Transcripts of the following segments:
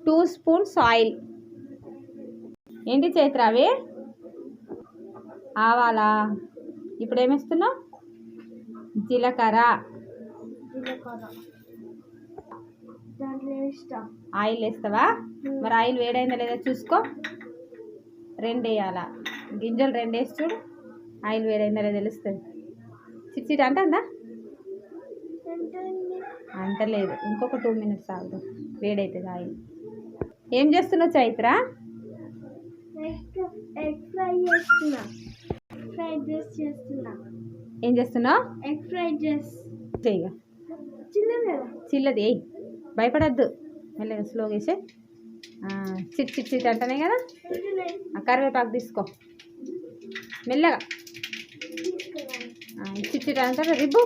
Two spoons oil. ఏంటి చైత్ర అవి? ఆవాలా? ఇప్పుడు ఏమేస్తున్నావు? జీలకర్ర. ఆయిల్ వేస్తావా? మరి ఆయిల్ వేడైందా లేదా చూసుకో. 2 వేయాలా? గింజలు 2 వేసి చూడు. ఆయిల్ వేడైందా లేదా తెలుస్తుంది. చిట్ అంటుందా? అంటలేదు. ఇంకొక 2 మినిట్స్ ఆగు, వేడవుతుంది ఆయిల్. ఏం చేస్తున్నావు చైత్ర? ఏం చేస్తున్నావు? ఎగ్ ఫ్రైడ్ రైస్ చెయ్య. చిల్లది వేయి, భయపడద్దు. మెల్లగా స్లోగా వేసే. చిట్ అంటనే కదా. కరివేపాకు తీసుకో మెల్లగా. చిట్ అంటారు రిబ్బు.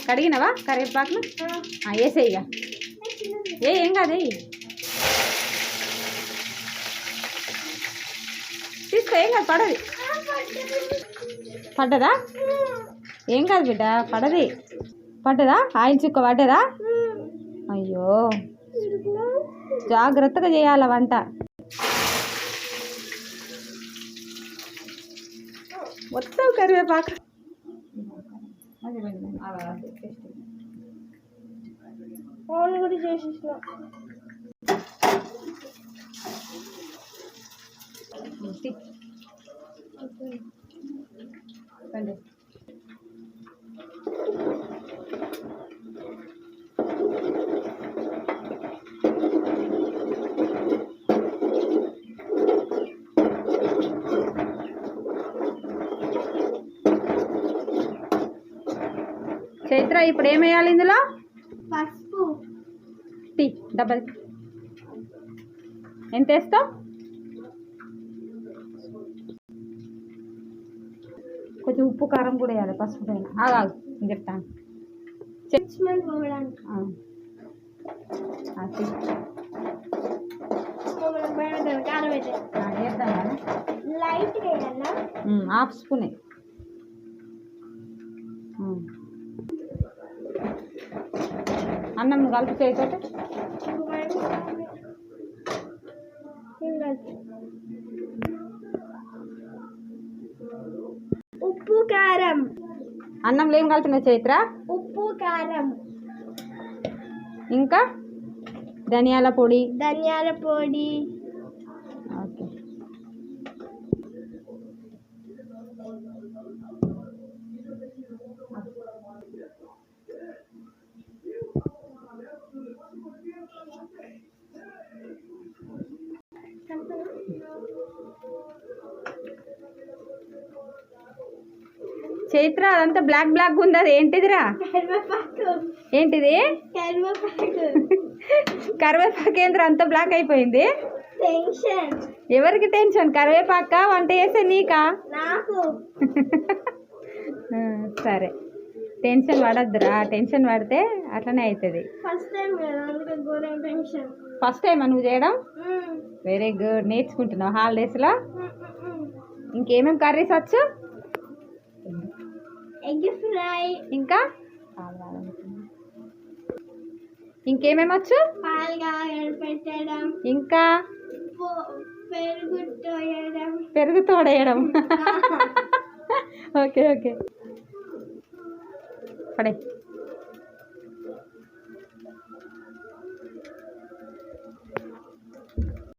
కడిగినవా కరివేపాకును? వేసే ఇక. ఏం కాదు, తీసుకో. ఏం కాదు, పడది. పడ్డదా? ఏం కాదు బిడ్డ, పడది. పడ్డదా? ఆయిల్ చుక్క పడ్డదా? అయ్యో, జాగ్రత్తగా చేయాల వంట. మొత్తం కరివేపాకు. ఫోన్ కూడా చేసేసిన. చైత్ర ఇప్పుడు ఏం వేయాలి ఇందులో? పసుపు. టీ డబ్బల్. ఎంత వేస్తావు? కొంచెం ఉప్పు కారం కూడా వేయాలి పసుపు పైన. ఆగాగు చెప్తాను. హాఫ్ స్పూనే. అన్నం కలిపి చేయతోటి ఉప్పు కారం. అన్నంలో ఏం కలిపినావు చైత్ర? ఉప్పు కారం, ఇంకా ధనియాల పొడి. ఓకే. చైత్ర అదంతా బ్లాక్ ఉంది, అది ఏంటిదిరా? ఏంటిది? కరివేపాకు ఏంద్ర అంత బ్లాక్ అయిపోయింది? ఎవరికి టెన్షన్? కరివేపాక వంట చేస్తే నీకా? సరే, టెన్షన్ పడద్దురా. టెన్షన్ పడితే అట్లనే అవుతుంది. ఫస్ట్ టైం నువ్వు చేయడం? వెరీ గుడ్, నేర్చుకుంటున్నావు హాలిడేస్లో. ఇంకేమేమి కర్రీస్ వచ్చు? Egg fry. ఇంకా ఇంకేమేమి వచ్చు? పెట్టడం. ఇంకా పెరుగు తోడేయడం. ఓకే పడే.